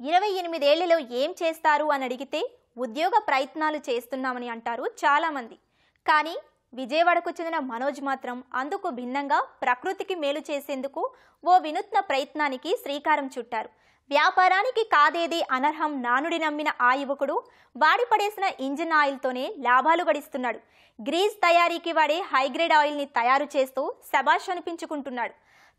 28 ఏళ్లలో ఏం చేస్తారు అని అడిగితే ఉద్యోగ ప్రయత్నాలు చేస్తున్నామని అంటారు చాలామంది. కానీ విజయవాడకు చెందిన మనోజ్ మాత్రం అందుకు భిన్నంగా ప్రకృతికి మేలు చేసేందుకు ఓ వినూత్న ప్రయత్నానికి శ్రీకారం చుట్టారు. వ్యాపారానికి కాదేది అనర్హం నానుడి నమ్మిన ఆ యువకుడు వాడిపడేసిన ఇంజిన్ ఆయిల్తోనే లాభాలు గడిస్తున్నాడు. గ్రీజ్ తయారీకి వాడే హైగ్రేడ్ ఆయిల్ని తయారు చేస్తూ శబాష్ అనిపించుకుంటున్నాడు.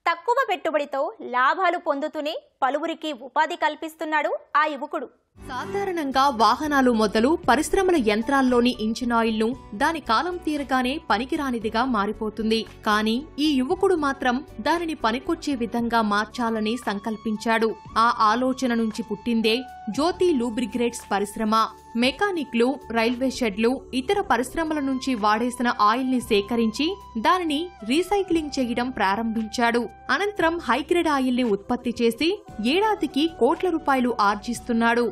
తక్కువ పెట్టుబడితో లాభాలు పొందుతూనే పలువురికి ఉపాధి కల్పిస్తున్నాడు ఆ యువకుడు. సాధారణంగా వాహనాలు మొదలు పరిశ్రమల యంత్రాల్లోని ఇంజిన్ ఆయిల్ను దాని కాలం తీరగానే పనికిరానిదిగా మారిపోతుంది. కానీ ఈ యువకుడు మాత్రం దానిని పనికొచ్చే విధంగా మార్చాలని సంకల్పించాడు. ఆ ఆలోచన నుంచి పుట్టిందే జ్యోతి లూబ్రిగ్రేట్స్ పరిశ్రమ. మెకానిక్లు, రైల్వే షెడ్లు, ఇతర పరిశ్రమల నుంచి వాడేసిన ఆయిల్ ని సేకరించి దానిని రీసైక్లింగ్ చేయడం ప్రారంభించాడు. అనంతరం హైగ్రేడ్ ఆయిల్ ని ఉత్పత్తి చేసి ఏడాదికి కోట్ల రూపాయలు ఆర్జిస్తున్నాడు.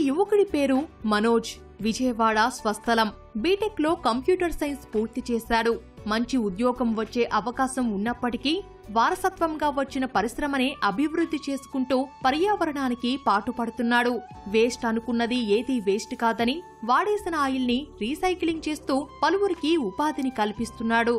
యువకుడి పేరు మనోజ్. విజయవాడ స్వస్థలం. బీటెక్ లో కంప్యూటర్ సైన్స్ పూర్తి చేశాడు. మంచి ఉద్యోగం వచ్చే అవకాశం ఉన్నప్పటికీ వారసత్వంగా వచ్చిన పరిశ్రమనే అభివృద్ధి చేసుకుంటూ పర్యావరణానికి పాటుపడుతున్నాడు. వేస్ట్ అనుకున్నది ఏదీ వేస్ట్ కాదని వాడేసిన ఆయిల్ ని రీసైక్లింగ్ చేస్తూ పలువురికి ఉపాధిని కల్పిస్తున్నాడు.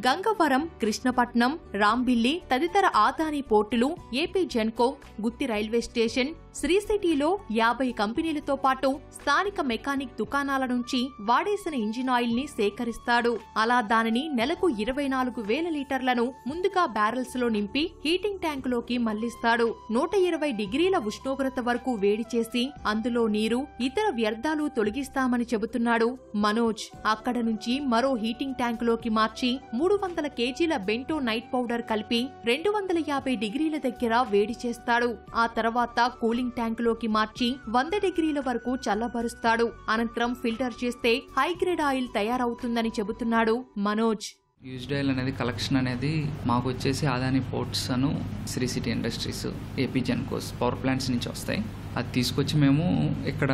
గంగవరం, కృష్ణపట్నం, రాంబిల్లి తదితర ఆదాని పోర్టులు, ఏపీ జెన్కో, గుత్తి రైల్వే స్టేషన్, శ్రీ సిటీలో 50 కంపెనీలతో పాటు స్థానిక మెకానిక్ దుకాణాల నుంచి వాడేసిన ఇంజిన్ ఆయిల్ ని సేకరిస్తాడు. అలా దానిని నెలకు 24,000 లీటర్లను ముందుగా బ్యారెల్స్ లో నింపి హీటింగ్ ట్యాంకులోకి మళ్లిస్తాడు. 120 డిగ్రీల ఉష్ణోగ్రత వరకు వేడి చేసి అందులో నీరు, ఇతర వ్యర్థాలు తొలగిస్తామని చెబుతున్నాడు మనోజ్. అక్కడ నుంచి మరో హీటింగ్ ట్యాంకులోకి మార్చి 300 కేజీల బెంటో నైట్ పౌడర్ కలిపి 250 డిగ్రీల దగ్గర వేడి చేస్తాడు. ఆ తర్వాత కూలింగ్ ట్యాంకులోకి మార్చి 100 డిగ్రీల వరకు చల్లబరుస్తాడు. అనంతరం ఫిల్టర్ చేస్తే హైగ్రేడ్ ఆయిల్ తయారవుతుందని చెబుతున్నాడు మనోజ్. యూజ్డ్ ఆయిల్ అనేది కలెక్షన్ అనేది మాకు వచ్చేసి ఆదాని పోర్ట్స్ అను Sri City industries, AP Gencos power plants నుంచి వస్తాయి. అది తీసుకొచ్చి మేము ఇక్కడ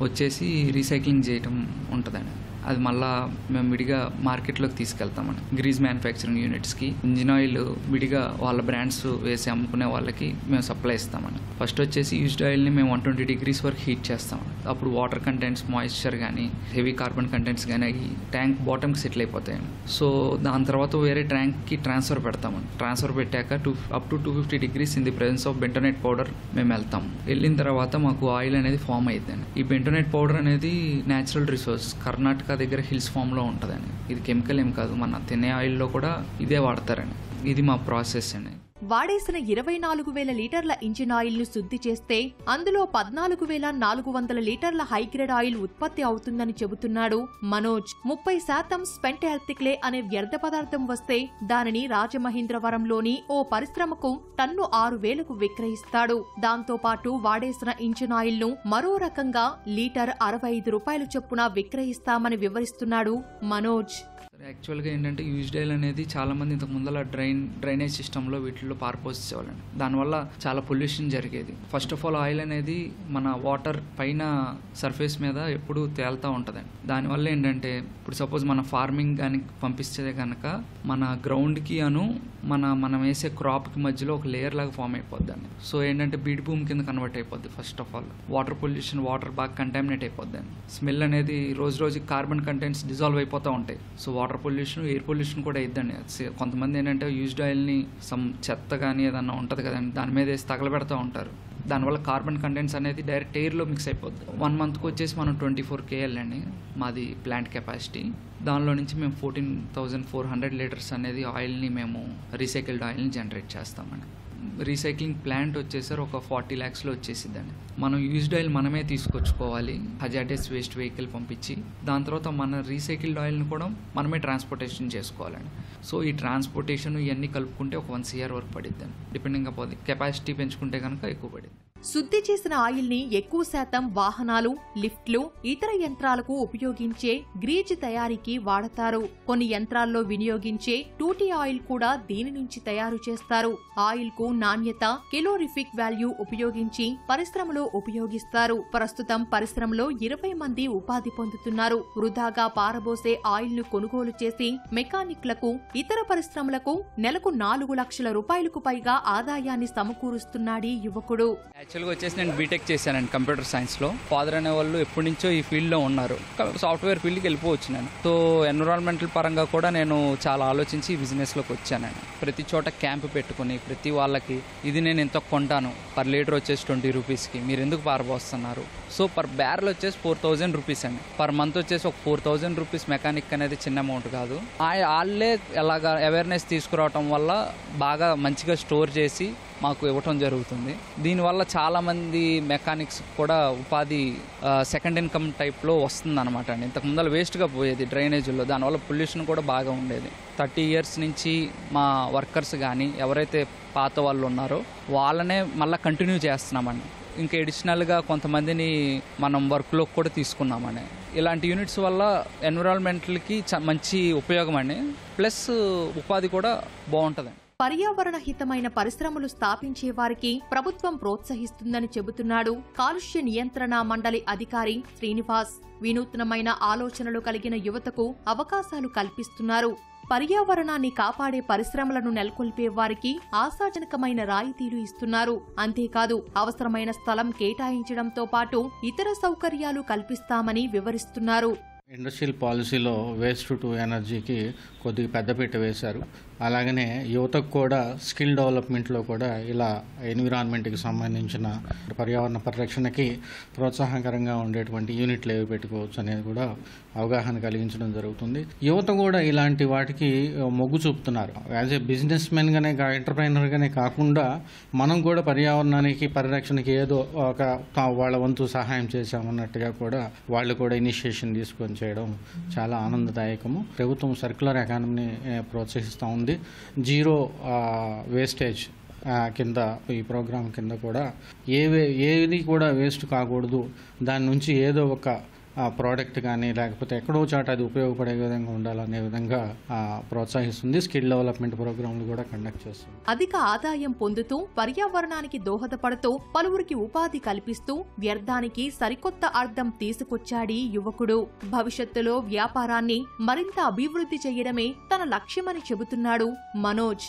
వచ్చేసి రీసైక్లింగ్ చేయటం ఉంటుందండి. అది మళ్ళా మేము విడిగా మార్కెట్లోకి తీసుకెళ్తామని గ్రీజ్ మ్యానుఫ్యాక్చరింగ్ యూనిట్స్కి ఇంజిన్ ఆయిల్ విడిగా వాళ్ళ బ్రాండ్స్ వేసి అమ్ముకునే వాళ్ళకి మేము సప్లై ఇస్తామని. ఫస్ట్ వచ్చేసి యూజ్డ్ ఆయిల్ని మేము 120 డిగ్రీస్ వరకు హీట్ చేస్తామని. అప్పుడు వాటర్ కంటెంట్స్, మాయిశ్చర్ కానీ హెవీ కార్బన్ కంటెంట్స్ కానీ ఈ ట్యాంక్ బాటమ్కి సెటిల్ అయిపోతాయండి. సో దాని తర్వాత వేరే ట్యాంక్కి ట్రాన్స్ఫర్ పెడతామని. ట్రాన్స్ఫర్ పెట్టాక up to 250 degrees in the presence of bentonite powder మేము వెళ్తాం. వెళ్ళిన తర్వాత మాకు ఆయిల్ అనేది ఫామ్ అవుతుందండి. ఈ బెంటోనేట్ పౌడర్ అనేది న్యాచురల్ రిసోర్స్, కర్ణాటక దగ్గర హిల్స్ ఫామ్ లో ఉంటుందండి. ఇది కెమికల్ ఏం కాదు, మన తినే ఆయిల్లో కూడా ఇదే వాడతారండి. ఇది మా ప్రాసెస్ అండి. వాడేసిన 24,000 లీటర్ల ఇంజిన్ ఆయిల్ ను శుద్ధి చేస్తే అందులో 14,400 లీటర్ల హైగ్రేడ్ ఆయిల్ ఉత్పత్తి అవుతుందని చెబుతున్నాడు మనోజ్. 30% స్పెంట్ ఎర్తిక్లే అనే వ్యర్థ పదార్థం వస్తే దానిని రాజమహేంద్రవరంలోని ఓ పరిశ్రమకు టన్ను 6,000కు విక్రయిస్తాడు. దాంతో పాటు వాడేసిన ఇంజిన్ ఆయిల్ ను మరో రకంగా లీటర్ 65 రూపాయలు చొప్పున విక్రయిస్తామని వివరిస్తున్నాడు మనోజ్. యాక్చువల్గా ఏంటంటే యూజ్డ్ ఆయిల్ అనేది చాలా మంది ఇంతకు ముందర డ్రైనేజ్ సిస్టంలో వీటిల్లో పారిపోసేవాళ్ళండి. దానివల్ల చాలా పొల్యూషన్ జరిగేది. ఫస్ట్ ఆఫ్ ఆల్ ఆయిల్ అనేది మన వాటర్ పైన సర్ఫేస్ మీద ఎప్పుడు తేలుతూ ఉంటుందండి. దానివల్ల ఏంటంటే ఇప్పుడు సపోజ్ మన ఫార్మింగ్ కానీ పంపిస్తే కనుక మన గ్రౌండ్కి మనం వేసే క్రాప్కి మధ్యలో ఒక లేయర్ లాగా ఫామ్ అయిపోద్దండి. సో ఏంటంటే బీడ్ భూమి కింద కన్వర్ట్ అయిపోద్ది. First of all water pollution, water బాగా కంటామినేట్ అయిపోద్దండి. స్మెల్ అనేది రోజు కార్బన్ కంటెంట్స్ డిజాల్వ్ అయిపోతూ ఉంటాయి. So water pollution, air pollution కూడా అయిద్దండి. కొంతమంది ఏంటంటే యూజ్డ్ ఆయిల్ని చెత్త కానీ ఏదన్నా ఉంటుంది కదండి, దాని మీద వేసి తగలబెడతా ఉంటారు. దానివల్ల కార్బన్ కంటెంట్స్ అనేది డైరెక్ట్ ఎయిర్లో మిక్స్ అయిపోద్ది. 1 మంత్కి వచ్చేసి మనం 24 KL అండి మాది ప్లాంట్ కెపాసిటీ. దానిలో నుంచి మేము 14,400 లీటర్స్ అనేది ఆయిల్ని మేము రీసైకిల్డ్ ఆయిల్ని జనరేట్ చేస్తామండి. రీసైక్లింగ్ ప్లాంట్ వచ్చేసరి ఒక 40 lakhsలో వచ్చేసిద్దండి. మనం యూజ్డ్ ఆయిల్ మనమే తీసుకొచ్చుకోవాలి, హజార్డస్ వేస్ట్ వెహికల్ పంపించి. దాని తర్వాత మన రీసైకిల్డ్ ఆయిల్ని కూడా మనమే ట్రాన్స్పోర్టేషన్ చేసుకోవాలండి. సో ఈ ట్రాన్స్పోర్టేషన్ ఇవన్నీ కలుపుకుంటే ఒక 1 CR వరకు పడిద్దండి. డిపెండింగ్ అపోది కెపాసిటీ పెంచుకుంటే కనుక ఎక్కువ పడిద్ది. శుద్ధి చేసిన ఆయిల్ ని ఎక్కువ శాతం వాహనాలు, లిఫ్ట్లు, ఇతర యంత్రాలకు ఉపయోగించే గ్రీజ్ తయారీకి వాడతారు. కొన్ని యంత్రాల్లో వినియోగించే టూటీ ఆయిల్ కూడా దీని నుంచి తయారు చేస్తారు. ఆయిల్ కు నాణ్యత, కెలోరిఫిక్ వాల్యూ ఉపయోగించి పరిశ్రమలో ఉపయోగిస్తారు. ప్రస్తుతం పరిశ్రమలో 20 మంది ఉపాధి పొందుతున్నారు. వృధాగా పారబోసే ఆయిల్ ను కొనుగోలు చేసి మెకానిక్లకు, ఇతర పరిశ్రమలకు నెలకు 4 లక్షల రూపాయలకు పైగా ఆదాయాన్ని సమకూరుస్తున్నాడీ యువకుడు. యాక్చువల్గా వచ్చేసి నేను బీటెక్ చేశానండి కంప్యూటర్ సైన్స్లో. ఫాదర్ అనే వాళ్ళు ఎప్పటి నుంచో ఈ ఫీల్డ్లో ఉన్నారు. సాఫ్ట్వేర్ ఫీల్డ్కి వెళ్ళిపోవచ్చు నేను. సో ఎన్విరాన్మెంటల్ పరంగా కూడా నేను చాలా ఆలోచించి ఈ బిజినెస్లోకి వచ్చానండి. ప్రతి చోట క్యాంప్ పెట్టుకుని ప్రతి వాళ్ళకి ఇది నేను ఎంత కొంటాను, పర్ లీటర్ వచ్చేసి 20 రూపీస్కి మీరు ఎందుకు పారబోస్తున్నారు. సో పర్ బ్యారెల్ వచ్చేసి 4,000 రూపీస్ అండి. పర్ మంత్ వచ్చేసి ఒక 4,000 రూపీస్ మెకానిక్ అనేది చిన్న అమౌంట్ కాదు. వాళ్ళే ఎలాగా అవేర్నెస్ తీసుకురావటం వల్ల బాగా మంచిగా స్టోర్ చేసి మాకు ఇవ్వటం జరుగుతుంది. దీనివల్ల చాలామంది మెకానిక్స్ కూడా ఉపాధి సెకండ్ ఇన్కమ్ టైప్లో వస్తుంది అనమాట అండి. ఇంతకుముందు వేస్ట్గా పోయేది డ్రైనేజీల్లో, దానివల్ల పొల్యూషన్ కూడా బాగా ఉండేది. 30 years నుంచి మా వర్కర్స్ కానీ ఎవరైతే పాత వాళ్ళు ఉన్నారో వాళ్ళనే మళ్ళీ కంటిన్యూ చేస్తున్నామండి. ఇంకా ఎడిషనల్గా కొంతమందిని మనం వర్క్లోకి కూడా తీసుకున్నామని. ఇలాంటి యూనిట్స్ వల్ల ఎన్విరాన్మెంటల్కి మంచి ఉపయోగం అండి. ప్లస్ ఉపాధి కూడా బాగుంటుందండి. పర్యావరణ హితమైన పరిశ్రమలు స్థాపించే వారికి ప్రభుత్వం ప్రోత్సహిస్తుందని చెబుతున్నాడు కాలుష్య నియంత్రణ మండలి అధికారి శ్రీనివాస్. వినూత్నమైన ఆలోచనలు కలిగిన యువతకు అవకాశాలు కల్పిస్తున్నారు. పర్యావరణాన్ని కాపాడే పరిశ్రమలను నెలకొల్పే వారికి ఆశాజనకమైన రాయితీలు ఇస్తున్నారు. అంతేకాదు అవసరమైన స్థలం కేటాయించడంతో పాటు ఇతర సౌకర్యాలు కల్పిస్తామని వివరిస్తున్నారు. ఇండస్ట్రియల్ పాలసీలో వేస్ట్ టు ఎనర్జీకి కొద్దిగా పెద్దపీట వేశారు. అలాగనే యువతకు కూడా స్కిల్ డెవలప్మెంట్లో కూడా ఇలా ఎన్విరాన్మెంట్కి సంబంధించిన పర్యావరణ పరిరక్షణకి ప్రోత్సాహకరంగా ఉండేటువంటి యూనిట్లు ఏవి పెట్టుకోవచ్చు అనేది కూడా అవగాహన కలిగించడం జరుగుతుంది. యువత కూడా ఇలాంటి వాటికి మొగ్గు చూపుతున్నారు. యాజ్ ఏ బిజినెస్ మెన్గానే ఎంటర్ప్రైనర్గానే కాకుండా మనం కూడా పర్యావరణానికి పరిరక్షణకి ఏదో ఒక వాళ్ళ వంతు సహాయం చేశామన్నట్టుగా కూడా వాళ్ళు కూడా ఇనిషియేషన్ తీసుకొని చేయడం చాలా ఆనందదాయకము. ప్రభుత్వం సర్క్యులర్ ఎకానమీని ప్రోత్సహిస్తూ ఉంది. జీరో వేస్టేజ్ కింద ఈ ప్రోగ్రాం కింద కూడా ఏది కూడా వేస్ట్ కాకూడదు, దాని నుంచి ఏదో ఒక ప్రోడక్ట్ కానీ లేకపోతే ఎక్కడో చాట అది ఉపయోగపడే విధంగా ఉండాలనే విధంగా ప్రోత్సహిస్తుంది. స్కిల్ డెవలప్మెంట్ ప్రోగ్రాంలు కూడా కండక్ట్ చేస్తుంది. అధిక ఆదాయం పొందుతూ పర్యావరణానికి దోహదపడుతూ పలువురికి ఉపాధి కల్పిస్తూ వ్యర్థానికి సరికొత్త అర్థం తీసుకొచ్చాడీ యువకుడు. భవిష్యత్తులో వ్యాపారాన్ని మరింత అభివృద్ధి చేయడమే తన లక్ష్యమని చెబుతున్నాడు మనోజ్.